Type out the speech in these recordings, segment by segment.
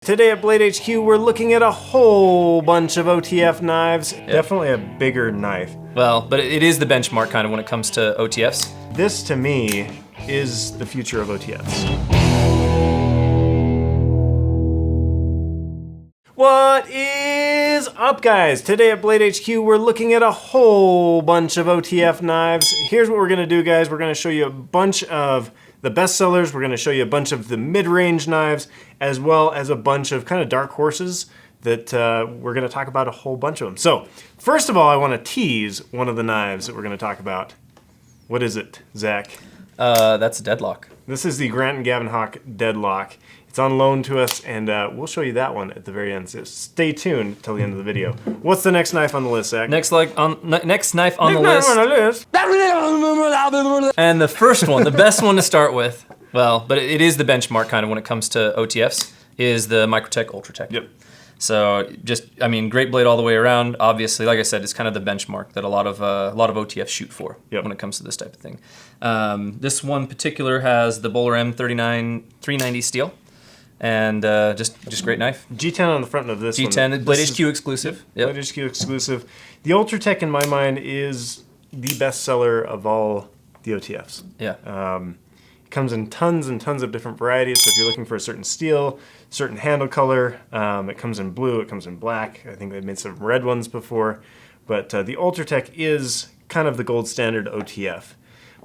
Today at Blade HQ, we're looking at a whole bunch of OTF knives. Yep. Definitely a bigger knife. Well, but it is the benchmark kind of when it comes to OTFs. This, to me, is the future of OTFs. What is up, guys? Today at Blade HQ, we're looking at a whole bunch of OTF knives. Here's what we're gonna do, guys. We're gonna show you a bunch of the best sellers. We're gonna show you a bunch of the mid-range knives, as well as a bunch of kind of dark horses that we're gonna talk about a whole bunch of them. So, first of all, I wanna tease one of the knives that we're gonna talk about. What is it, Zach? That's a Deadlock. This is the Grant & Gavin Hawk Deadlock. It's on loan to us, and we'll show you that one at the very end. So stay tuned till the end of the video. What's the next knife on the list, Zach? Next knife on the list. And the first one, the best one to start with, well, but it is the benchmark kind of when it comes to OTFs, is the MICROTECH UltraTech. Yep. So just, I mean, great blade all the way around. Obviously, like I said, it's kind of the benchmark that a lot of OTFs shoot for when it comes to this type of thing. This one particular has the Bowler M39 390 steel. And just great knife. G10 on the front of this one. G10, Blade HQ exclusive. Yep. Blade HQ exclusive. The UltraTech, in my mind, is the best seller of all the OTFs. Yeah. It comes in tons and tons of different varieties. So if you're looking for a certain steel, certain handle color, it comes in blue, it comes in black. I think they've made some red ones before. But the UltraTech is kind of the gold standard OTF.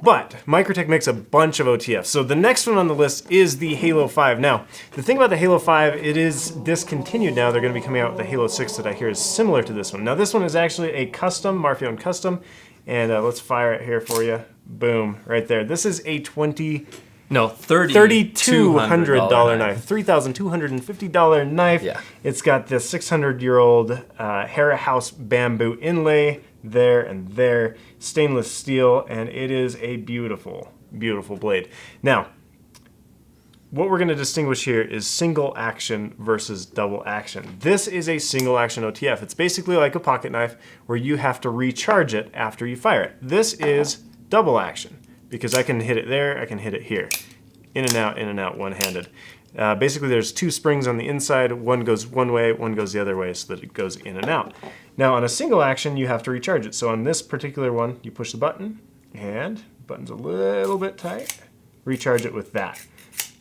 But MICROTECH makes a bunch of OTFs. So the next one on the list is the Halo 5. Now, the thing about the Halo 5, it is discontinued now. They're gonna be coming out with the Halo 6 that I hear is similar to this one. Now this one is actually a custom, Marfion custom, and let's fire it here for you. Boom, right there. This is a $3,200 knife. $3,250 knife. Yeah. It's got this 600-year-old Hera House bamboo inlay there and there, stainless steel, and it is a beautiful, beautiful blade. Now, what we're gonna distinguish here is single action versus double action. This is a single action OTF. It's basically like a pocket knife where you have to recharge it after you fire it. This is double action because I can hit it there, I can hit it here. In and out, one-handed. Basically, there's two springs on the inside. One goes one way, one goes the other way so that it goes in and out. Now, on a single action, you have to recharge it. So on this particular one, you push the button, and the button's a little bit tight. Recharge it with that.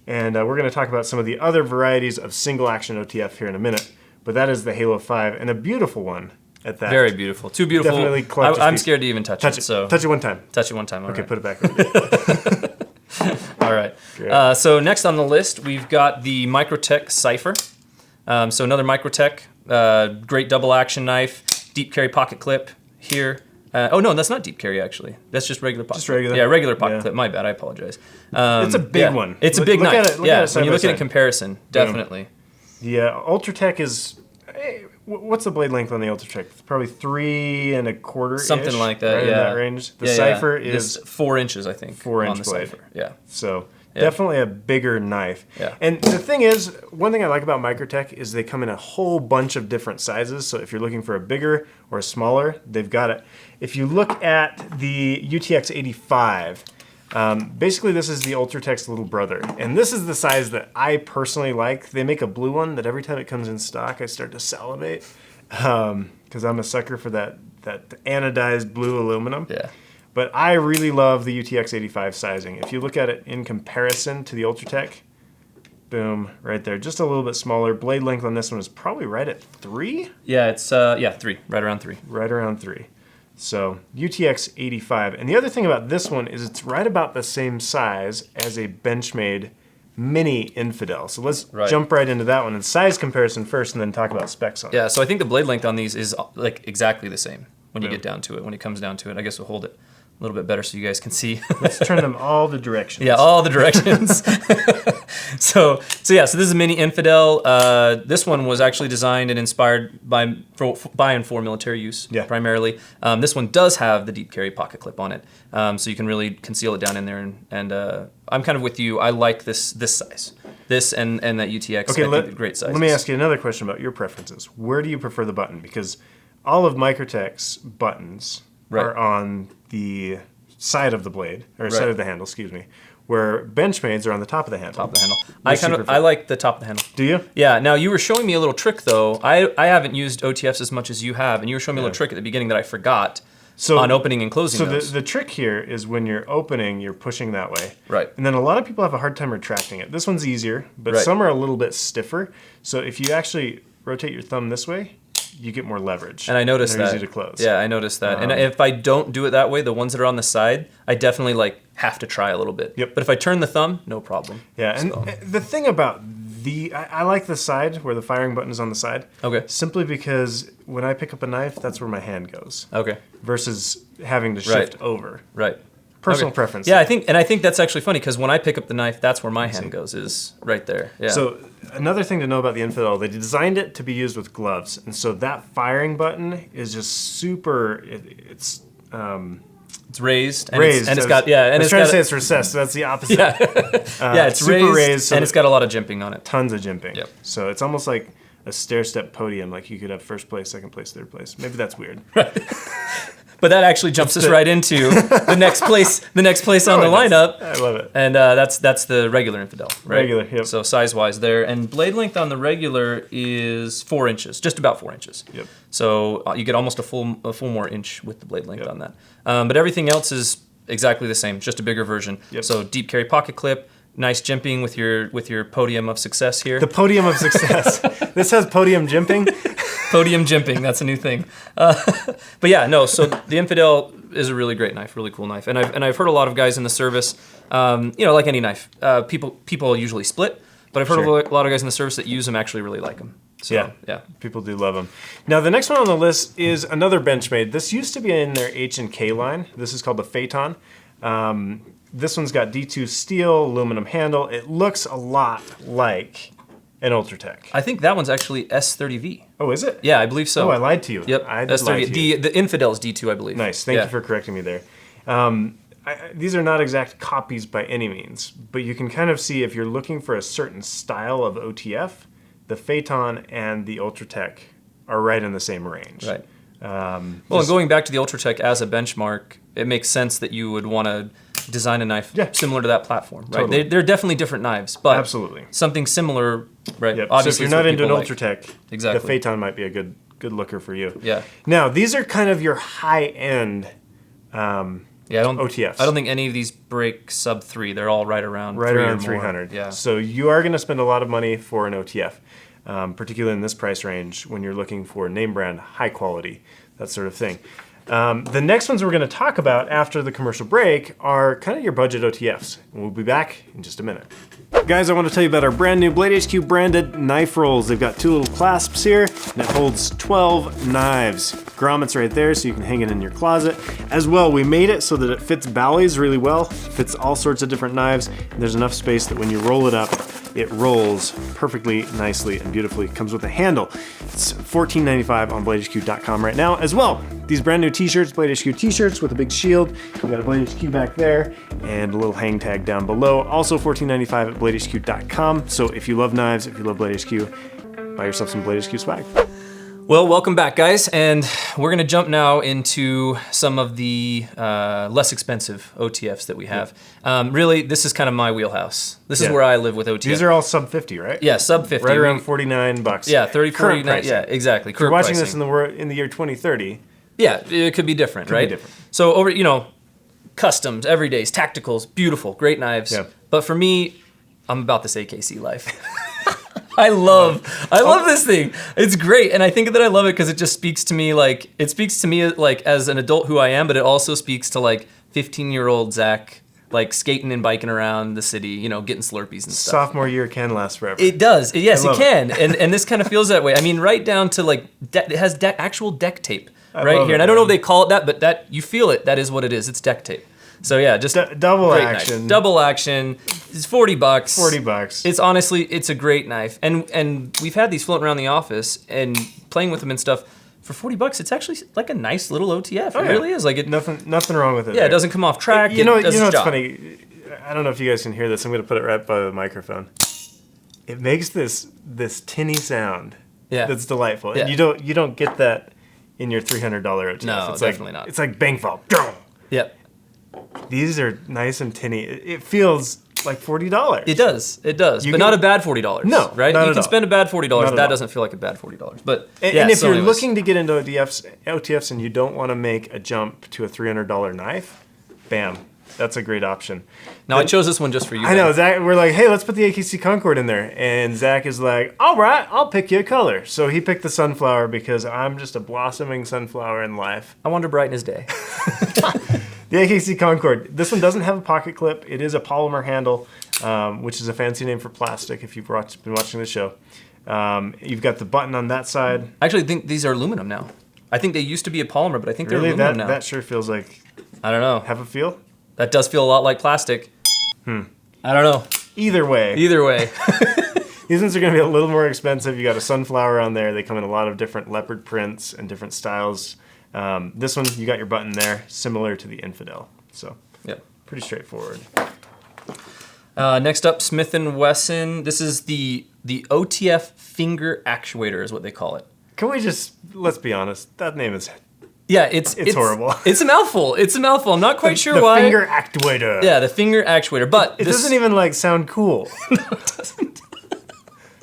And we're going to talk about some of the other varieties of single action OTF here in a minute. But that is the Halo 5, and a beautiful one at that. Very beautiful. Too beautiful. Definitely I'm scared to even touch it. So. Touch it one time. Touch it one time. Okay, right. put it back over. All right. So next on the list, we've got the MICROTECH CYPHER. So another MICROTECH, great double action knife, deep carry pocket clip here. Oh no, that's not deep carry actually. That's just regular pocket. Just regular. Yeah, regular pocket clip. My bad. I apologize. It's a big one. It's a big knife. When you look at it in comparison, definitely. Yeah, UltraTech is. What's the blade length on the UltraTech? It's probably 3 1/4. Something like that. Right in that range. The CYPHER is 4 inches, I think. 4-inch on the blade. CYPHER. Yeah. So definitely a bigger knife. Yeah. And the thing is, one thing I like about MICROTECH is they come in a whole bunch of different sizes. So if you're looking for a bigger or a smaller, they've got it. If you look at the UTX 85, basically this is the UltraTech's little brother. And this is the size that I personally like. They make a blue one that every time it comes in stock, I start to salivate. Because I'm a sucker for that anodized blue aluminum. Yeah. But I really love the UTX 85 sizing. If you look at it in comparison to the UltraTech, boom, right there. Just a little bit smaller. Blade length on this one is probably right at 3? Yeah, it's 3, right around 3. Right around 3. So UTX 85. And the other thing about this one is it's right about the same size as a BENCHMADE MINI-INFIDEL. So let's jump right into that one and size comparison first and then talk about specs on it. Yeah, so I think the blade length on these is like exactly the same when you get down to it, when it comes down to it. I guess we'll hold it a little bit better so you guys can see. Let's turn them all the directions. Yeah, all the directions. So this is a MINI-INFIDEL. This one was actually designed and inspired by and for military use, primarily. This one does have the deep carry pocket clip on it, so you can really conceal it down in there. And I'm kind of with you. I like this size. This and that UTX. Okay, I think great sizes. Let me ask you another question about your preferences. Where do you prefer the button? Because all of MICROTECH's buttons are on the side of the blade, or side of the handle, excuse me. where Benchmades are on the top of the handle. Top of the handle. I like the top of the handle. Do you? Yeah. Now you were showing me a little trick though. I haven't used OTFs as much as you have, and you were showing me a little trick at the beginning that I forgot. On opening and closing those. So the trick here is when you're opening, you're pushing that way. Right. And then a lot of people have a hard time retracting it. This one's easier, but some are a little bit stiffer. So if you actually rotate your thumb this way, you get more leverage. And I noticed that. Easy to close. Yeah, I noticed that. And if I don't do it that way, the ones that are on the side, I definitely like have to try a little bit. Yep. But if I turn the thumb, no problem. Yeah, and the thing about I like the side where the firing button is on the side. Okay. Simply because when I pick up a knife, that's where my hand goes. Okay. Versus having to shift over. Right. Personal preference. Yeah, I think that's actually funny because when I pick up the knife, that's where my hand goes, is right there. Yeah. So another thing to know about the Infidel, they designed it to be used with gloves, and so that firing button is just super. It's raised. And raised. It's got I was trying to say it's recessed. So that's the opposite. Yeah. Yeah, it's super raised so and it's got a lot of jimping on it. Tons of jimping. Yep. So it's almost like a stair-step podium. Like you could have first place, second place, third place. Maybe that's weird. But that actually jumps us right into the next place on the lineup. I love it. And that's the regular Infidel, right? Regular, yep. So size-wise there. And blade length on the regular is 4 inches, just about 4 inches. Yep. So you get almost a full more inch with the blade length on that. But everything else is exactly the same, just a bigger version. Yep. So deep carry pocket clip, nice jimping with your podium of success here. The podium of success. This has podium jimping. Podium jimping, that's a new thing. But yeah, no, so the Infidel is a really great knife, really cool knife. And I've heard a lot of guys in the service, like any knife, people usually split, but I've heard a lot of guys in the service that use them actually really like them. So, yeah. People do love them. Now the next one on the list is another Benchmade. This used to be in their H&K line. This is called the PHAETON. This one's got D2 steel, aluminum handle. It looks a lot like an Ultratech. I think that one's actually S30V. Oh, is it? Yeah, I believe so. Oh, I lied to you. Yep, I did lie to you. The Infidel's D2, I believe. Nice, thank you for correcting me there. These are not exact copies by any means, but you can kind of see if you're looking for a certain style of OTF, the PHAETON and the Ultratech are right in the same range. Right. Well, and going back to the Ultratech as a benchmark, it makes sense that you would want to design a knife similar to that platform, right? Totally. They're definitely different knives, but absolutely something similar, right? Yep. Obviously, so if you're not into an Ultratech, exactly, the PHAETON might be a good looker for you. Yeah. Now these are kind of your high-end OTFs. I don't think any of these break sub 3. They're all right around 300. Yeah. So you are going to spend a lot of money for an OTF, particularly in this price range when you're looking for name brand, high quality, that sort of thing. The next ones we're going to talk about after the commercial break are kind of your budget OTFs. And we'll be back in just a minute. Guys, I want to tell you about our brand new Blade HQ branded knife rolls. They've got 2 little clasps here, and it holds 12 knives. Grommets right there, so you can hang it in your closet. As well, we made it so that it fits ballies really well, fits all sorts of different knives, and there's enough space that when you roll it up, it rolls perfectly, nicely, and beautifully. It comes with a handle. It's $14.95 on BladeHQ.com right now. As well, these brand new t-shirts, Blade HQ t-shirts with a big shield. We've got a Blade HQ back there and a little hang tag down below. Also $14.95 at BladeHQ.com. So if you love knives, if you love Blade HQ, buy yourself some Blade HQ swag. Well, welcome back, guys, and we're gonna jump now into some of the less expensive OTFs that we have. Really, this is kind of my wheelhouse. This is where I live with OTF. These are all sub 50, right? Yeah, sub 50. Right around $49. Yeah, 30, 49. Yeah, exactly. If you're watching this in the year 2030. Yeah, it could be different, right? Could be different. So over, customs, everydays, tacticals, beautiful, great knives. Yeah. But for me, I'm about this AKC life. I love this thing. It's great, and I think that I love it because it just speaks to me as an adult who I am, but it also speaks to 15-year-old Zach, skating and biking around the city, getting Slurpees and stuff. Sophomore year can last forever. It does. Yes, it can. And this kind of feels that way. I mean, right down to it has actual deck tape right here, and I don't know if they call it that, but that you feel it. That is what it is. It's deck tape. So yeah, just double action. Knife. Double action. It's $40. $40. It's honestly, it's a great knife, and we've had these floating around the office and playing with them and stuff. For $40, it's actually a nice little OTF. It really is. Nothing wrong with it. Yeah, it doesn't come off track. You know what's funny? I don't know if you guys can hear this. I'm going to put it right by the microphone. It makes this tinny sound. Yeah. That's delightful. Yeah. And you don't get that in your $300 OTF. No, it's definitely not. It's like bank vault. Yep. These are nice and tinny. It feels like $40. It does, but not a bad $40. No, right? Not you at can all. spend a bad $40. That all. doesn't feel like a bad $40. But and if you're looking to get into OTFs and you don't want to make a jump to a $300 knife, bam, that's a great option. Now I chose this one just for you. I know, Zach. We're like, hey, let's put the AKC CONCORD in there, and Zach is like, all right, I'll pick you a color. So he picked the sunflower because I'm just a blossoming sunflower in life. I wanted to brighten his day. The AKC CONCORD. This one doesn't have a pocket clip. It is a polymer handle, which is a fancy name for plastic if you've been watching the show. You've got the button on that side. I actually think these are aluminum now. I think they used to be a polymer, but I think they're aluminum now. That sure feels like... I don't know. Have a feel? That does feel a lot like plastic. I don't know. Either way. These ones are going to be a little more expensive. You got a sunflower on there. They come in a lot of different leopard prints and different styles. This one, you got your button there, similar to the Infidel. So, pretty straightforward. Next up, Smith & Wesson. This is the OTF finger actuator is what they call it. Can we just, let's be honest, that name is... Yeah, it's horrible. It's a mouthful. I'm not quite sure why. The finger actuator. Yeah, the finger actuator. But it doesn't even like sound cool. No, it doesn't.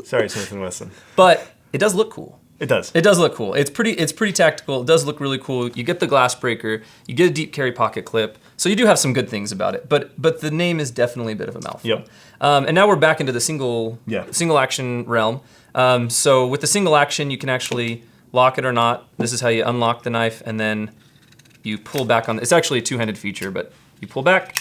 Sorry, Smith & Wesson. But it does look cool. It does. It does look cool. It's pretty tactical. It does look really cool. You get the glass breaker. You get a deep carry pocket clip. So you do have some good things about it. But the name is definitely a bit of a mouthful. Yep. And now we're back into the single action realm. So with the single action, you can actually lock it or not. This is how you unlock the knife, and then you pull back on. It's actually a two-handed feature, but you pull back,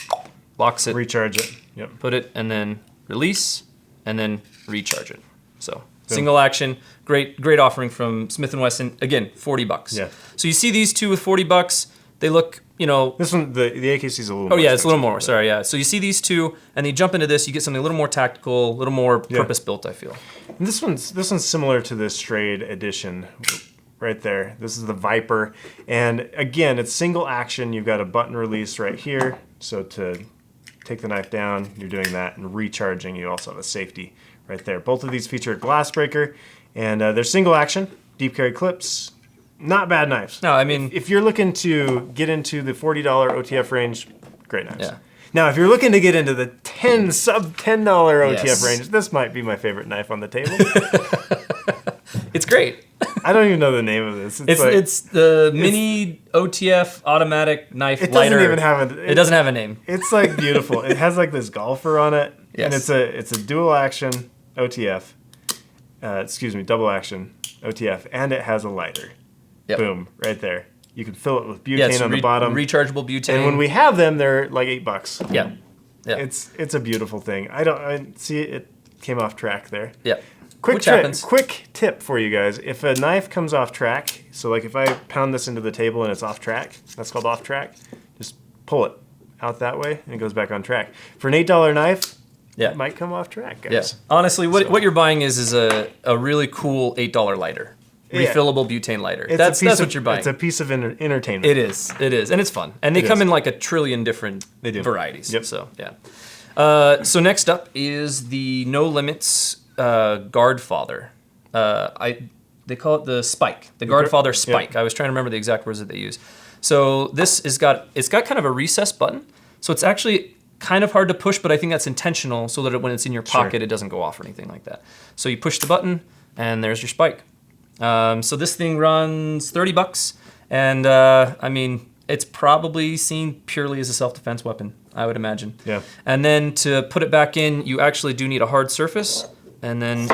locks it, recharge it. Yep. Put it, and then release, and then recharge it. So single action, great offering from Smith & Wesson. Again, $40. Yeah. So you see these two with $40. They look, This one, the AKC is a little. Oh yeah, it's a little more. Sorry, yeah. So you see these two, and you jump into this, you get something a little more tactical, a little more purpose-built, I feel. And this one's similar to the SCHRADE edition, right there. This is the Viper, and again, it's single action. You've got a button release right here, so to take the knife down, you're doing that, and recharging, you also have a safety right there. Both of these feature a glass breaker, and they're single action, deep carry clips. Not bad knives. No, I mean... If you're looking to get into the $40 OTF range, great knives. Yeah. Now, if you're looking to get into the sub $10 OTF range, this might be my favorite knife on the table. It's great. I don't even know the name of this. It's the Mini OTF automatic knife lighter. It doesn't even have it doesn't have a name. It's like beautiful. It has like this golfer on it, and it's a dual action OTF. Double action OTF, and it has a lighter. Yep. Boom, right there. You can fill it with butane on the bottom. Rechargeable butane. And when we have them, they're like $8. Yeah. It's a beautiful thing. I see it came off track there. Yeah. Quick tip for you guys. If a knife comes off track, so like if I pound this into the table and it's off track, that's called off track, just pull it out that way and it goes back on track. For an $8 knife, it might come off track, guys. Yeah. Honestly, what you're buying is a really cool $8 lighter. Refillable butane lighter. That's what you're buying. It's a piece of entertainment. It is, and it's fun. And they come in like a trillion different varieties. Yep. So yeah. So next up is the No Limits Guardfather. They call it the Spike, the Guardfather Spike. I was trying to remember the exact words that they use. So this it's got kind of a recessed button. So it's actually kind of hard to push, but I think that's intentional so that when it's in your pocket, it doesn't go off or anything like that. So you push the button, and there's your spike. So this thing runs $30, and I mean, it's probably seen purely as a self-defense weapon, I would imagine. Yeah. And then to put it back in, you actually do need a hard surface, and then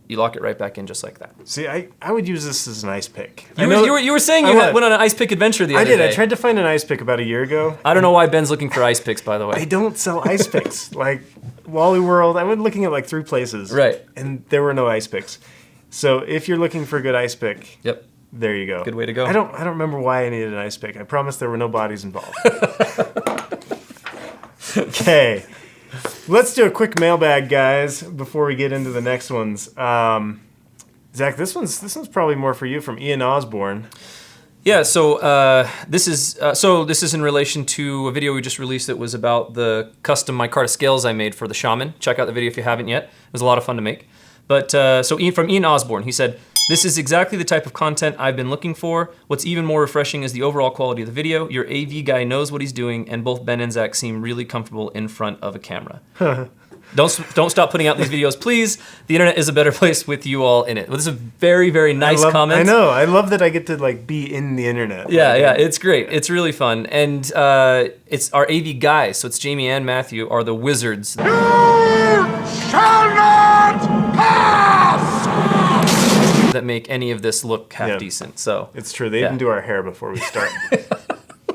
you lock it right back in just like that. See, I would use this as an ice pick. You were saying you went on an ice pick adventure the other day. I did. I tried to find an ice pick about a year ago. I don't know why Ben's looking for ice picks, by the way. They don't sell ice picks. Like Wally World, I went looking at like 3 places. Right. And there were no ice picks. So if you're looking for a good ice pick, there you go. Good way to go. I don't remember why I needed an ice pick. I promise there were no bodies involved. Okay. Let's do a quick mailbag, guys, before we get into the next ones. Zach, this one's probably more for you, from Ian Osborne. Yeah, so this is in relation to a video we just released that was about the custom micarta scales I made for the Shaman. Check out the video if you haven't yet. It was a lot of fun to make. But so from Ian Osborne, he said, "This is exactly the type of content I've been looking for. What's even more refreshing is the overall quality of the video. Your AV guy knows what he's doing, and both Ben and Zach seem really comfortable in front of a camera." Don't stop putting out these videos, please. The internet is a better place with you all in it. Well, this is a very, very nice comment. I know. I love that I get to like be in the internet. Yeah, yeah, it's great. It's really fun. And it's our AV guys, so it's Jamie and Matthew, are the wizards. You shall not pass! That make any of this look half decent. So it's true. They even do our hair before we start.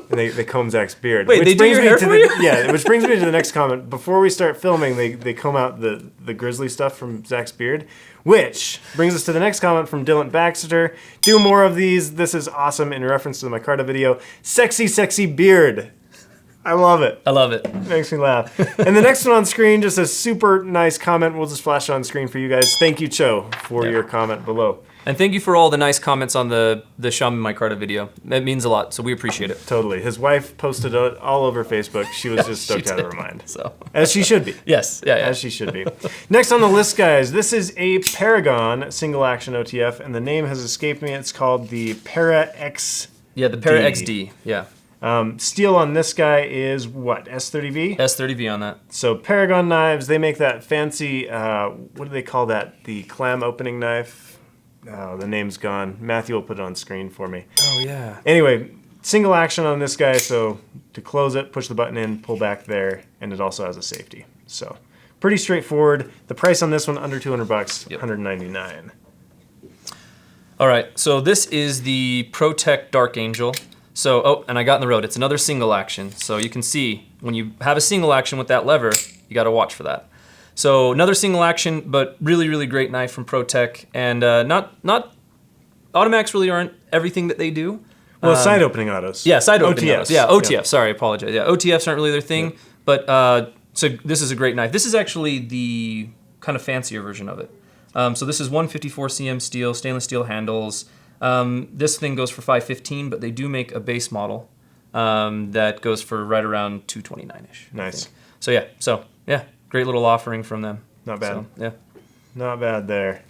And they comb Zach's beard. Wait, they do your hair for you? Yeah, which brings me to the next comment. Before we start filming, they comb out the grizzly stuff from Zach's beard, which brings us to the next comment from Dylan Baxter. "Do more of these. This is awesome," in reference to the Micarta video. "Sexy, sexy beard." I love it. I love it. It makes me laugh. And the next one on screen, just a super nice comment. We'll just flash it on screen for you guys. Thank you, Cho, for your comment below. And thank you for all the nice comments on the Xiaomi Micarta video. It means a lot, so we appreciate it. Totally. His wife posted it all over Facebook. She was just stoked out of her mind. So. As she should be. Yes, yeah. As she should be. Next on the list, guys, this is a Paragon single action OTF, and the name has escaped me. It's called the Para XD. Yeah, the Para XD, yeah. Steel on this guy is what, S30V? S30V on that. So Paragon knives, they make that fancy, what do they call that? The clam opening knife? Oh, the name's gone. Matthew will put it on screen for me. Oh, yeah. Anyway, single action on this guy, so to close it, push the button in, pull back there, and it also has a safety. So pretty straightforward. The price on this one, under 200 bucks, yep. $199. All right, so this is the PROTECH Dark Angel. So, oh, and I got in the road. It's another single action. So you can see when you have a single action with that lever, you got to watch for that. So another single action, but really, really great knife from PROTECH. And not automatics really aren't everything that they do. Well, side opening autos. Yeah, side opening OTFs. autos. Yeah, OTF. Yeah. Sorry, I apologize. Yeah, OTFs aren't really their thing. Yeah. But so this is a great knife. This is actually the kind of fancier version of it. So this is 154 cm steel, stainless steel handles. This thing goes for $515, but they do make a base model that goes for right around $229-ish. Nice. So yeah. Great little offering from them. Not bad. So, yeah. Not bad there.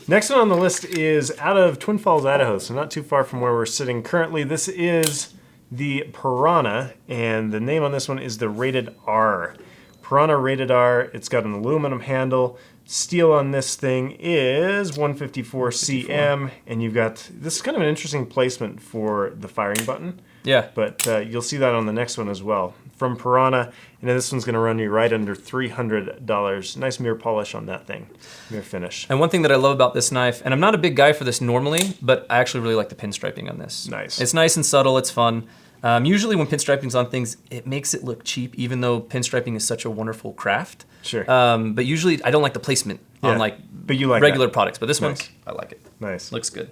Next one on the list is out of Twin Falls, Idaho, so not too far from where we're sitting currently. This is the Piranha, and the name on this one is the Rated R. Piranha Rated R. It's got an aluminum handle. Steel on this thing is 154 cm, and you've got, this is kind of an interesting placement for the firing button. Yeah. But you'll see that on the next one as well. From Piranha, and this one's gonna run you right under $300. Nice mirror polish on that thing, mirror finish. And one thing that I love about this knife, and I'm not a big guy for this normally, but I actually really like the pinstriping on this. Nice. It's nice and subtle, it's fun. Usually when pinstriping's on things, it makes it look cheap, even though pinstriping is such a wonderful craft. Sure. But usually I don't like the placement on but you like regular products, but this one, I like it. Nice. Looks good.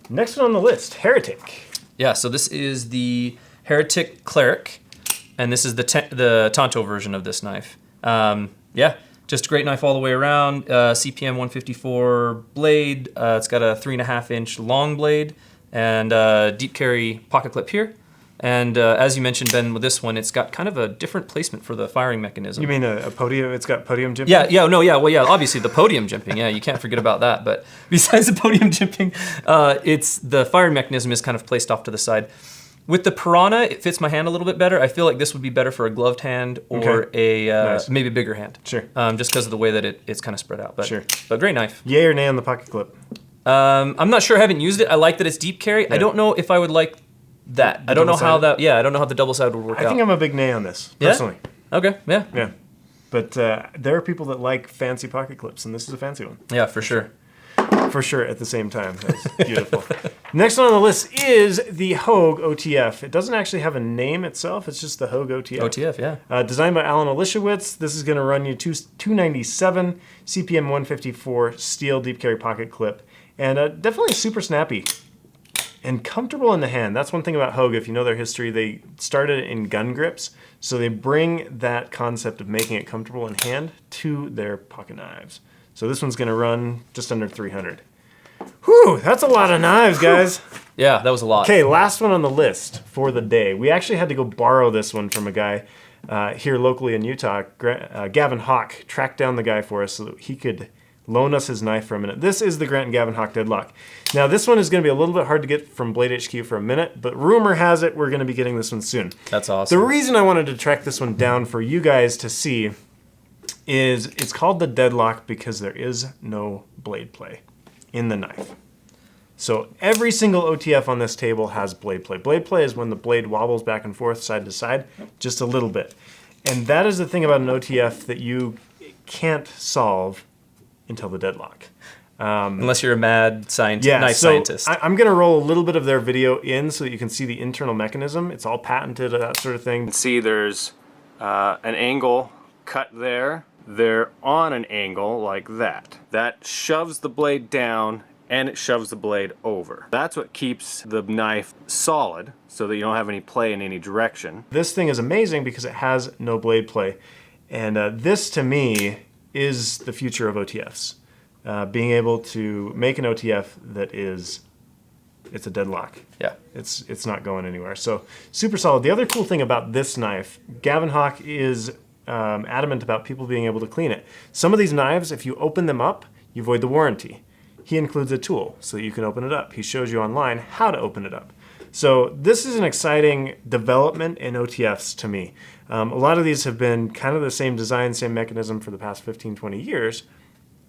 Next one on the list, Heretic. Yeah, so this is the Heretic CLERIC, and this is the Tonto version of this knife. Yeah, just a great knife all the way around. CPM 154 blade. It's got a 3.5-inch long blade and deep carry pocket clip here. And as you mentioned, Ben, with this one, it's got kind of a different placement for the firing mechanism. You mean a podium? It's got podium jimping? Yeah, obviously the podium jimping. Yeah, you can't forget about that. But besides the podium jimping, it's the firing mechanism is kind of placed off to the side. With the Piranha, it fits my hand a little bit better. I feel like this would be better for a gloved hand or maybe a bigger hand. Sure. Just because of the way that it's kind of spread out. But, sure. But great knife. Yay or nay on the pocket clip? I'm not sure. I haven't used it. I like that it's deep carry. Yeah. I don't know if I would like that. I don't know how that. Yeah, I don't know how the double side would work out. I think I'm a big nay on this personally. Yeah? Okay. Yeah. Yeah. But there are people that like fancy pocket clips, and this is a fancy one. Yeah, for sure. For sure, at the same time. That's beautiful. Next one on the list is the Hogue OTF. It doesn't actually have a name itself. It's just the Hogue OTF. OTF, yeah. Designed by Alan Olishewitz. This is going to run you $297, CPM 154, steel deep carry pocket clip, and definitely super snappy and comfortable in the hand. That's one thing about Hogue. If you know their history, they started in gun grips, so they bring that concept of making it comfortable in hand to their pocket knives. So this one's gonna run just under 300. Whew, that's a lot of knives, guys. Yeah, that was a lot. Okay, last one on the list for the day. We actually had to go borrow this one from a guy here locally in Utah. Gavin Hawk tracked down the guy for us so that he could loan us his knife for a minute. This is the Grant and Gavin Hawk Deadlock. Now this one is going to be a little bit hard to get from Blade HQ for a minute, but rumor has it we're going to be getting this one soon. That's awesome. The reason I wanted to track this one down for you guys to see is it's called the Deadlock because there is no blade play in the knife. So every single OTF on this table has blade play. Blade play is when the blade wobbles back and forth, side to side, just a little bit. And that is the thing about an OTF that you can't solve until the Deadlock. Unless you're a mad scientist, scientist. I'm going to roll a little bit of their video in so that you can see the internal mechanism. It's all patented, that sort of thing. See, there's an angle cut there. They're on an angle like that. That shoves the blade down and it shoves the blade over. That's what keeps the knife solid so that you don't have any play in any direction. This thing is amazing because it has no blade play. And this to me is the future of OTFs. Being able to make an OTF that is, it's a deadlock. Yeah. It's not going anywhere. So super solid. The other cool thing about this knife, Gavin Hawk is adamant about people being able to clean it. Some of these knives, if you open them up, you void the warranty. He includes a tool so that you can open it up. He shows you online how to open it up. So this is an exciting development in OTFs to me. A lot of these have been kind of the same design, same mechanism for the past 15, 20 years.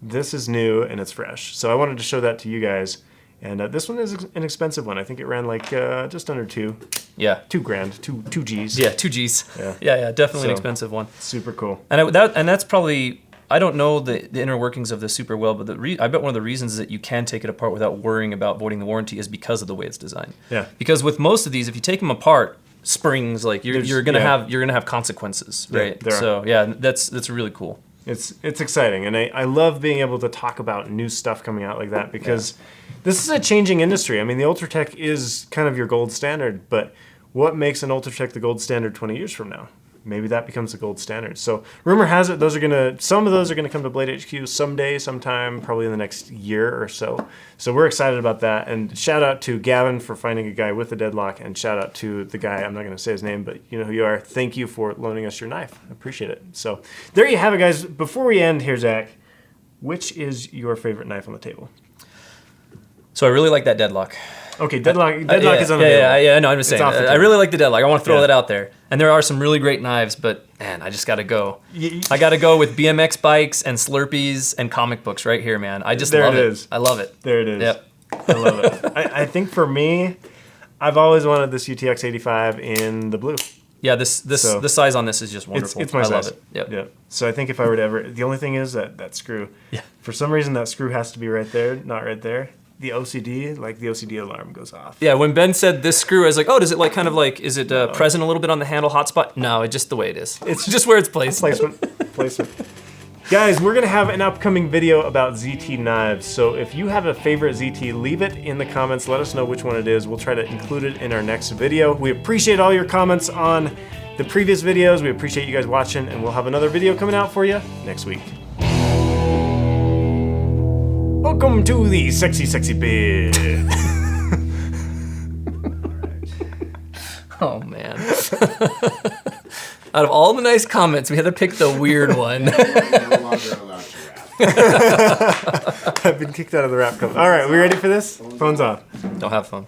This is new and it's fresh. So I wanted to show that to you guys. And this one is an expensive one. I think it ran like just under $2,000. Yeah. $2,000, two G's. Yeah, 2 G's. Yeah, yeah, definitely an expensive one. Super cool. And that's probably, I don't know the inner workings of this super well, but I bet one of the reasons that you can take it apart without worrying about voiding the warranty is because of the way it's designed. Yeah. Because with most of these, if you take them apart, springs, like you're gonna have consequences, right? Yeah, so yeah, that's really cool. It's exciting, and I love being able to talk about new stuff coming out like that because this is a changing industry. I mean, the UltraTech is kind of your gold standard, but what makes an UltraTech the gold standard 20 years from now? Maybe that becomes the gold standard. So rumor has it some of those are gonna come to Blade HQ someday, sometime, probably in the next year or so. So we're excited about that. And shout out to Gavin for finding a guy with a deadlock, and shout out to the guy, I'm not gonna say his name, but you know who you are. Thank you for loaning us your knife. I appreciate it. So there you have it, guys. Before we end here, Zach, which is your favorite knife on the table? So I really like that deadlock. Okay, deadlock is unavailable. Yeah, no, I'm just saying. I really like the deadlock. I want to throw that out there. And there are some really great knives, but man, I just got to go. I got to go with BMX bikes and Slurpees and comic books right here, man. I just love it. I love it. There it is. Yep. I love it. I think for me, I've always wanted this UTX 85 in the blue. Yeah, the size on this is just wonderful. It's my size. I love it. Yep. Yeah. So I think if I were to ever, the only thing is that screw. Yeah. For some reason, that screw has to be right there, not right there. The OCD, like the OCD alarm goes off. Yeah, when Ben said this screw, I was like, oh, does it like kind of like, is it present a little bit on the handle hotspot? No, it's just the way it is. It's just where it's placed. Placement. Guys, we're gonna have an upcoming video about ZT knives. So if you have a favorite ZT, leave it in the comments. Let us know which one it is. We'll try to include it in our next video. We appreciate all your comments on the previous videos. We appreciate you guys watching, and we'll have another video coming out for you next week. Welcome to the sexy, sexy bit. Oh, man. Out of all the nice comments, we had to pick the weird one. No longer allowed to rap. I've been kicked out of the rap club. All right, we ready for this? Phone's off. Don't have fun.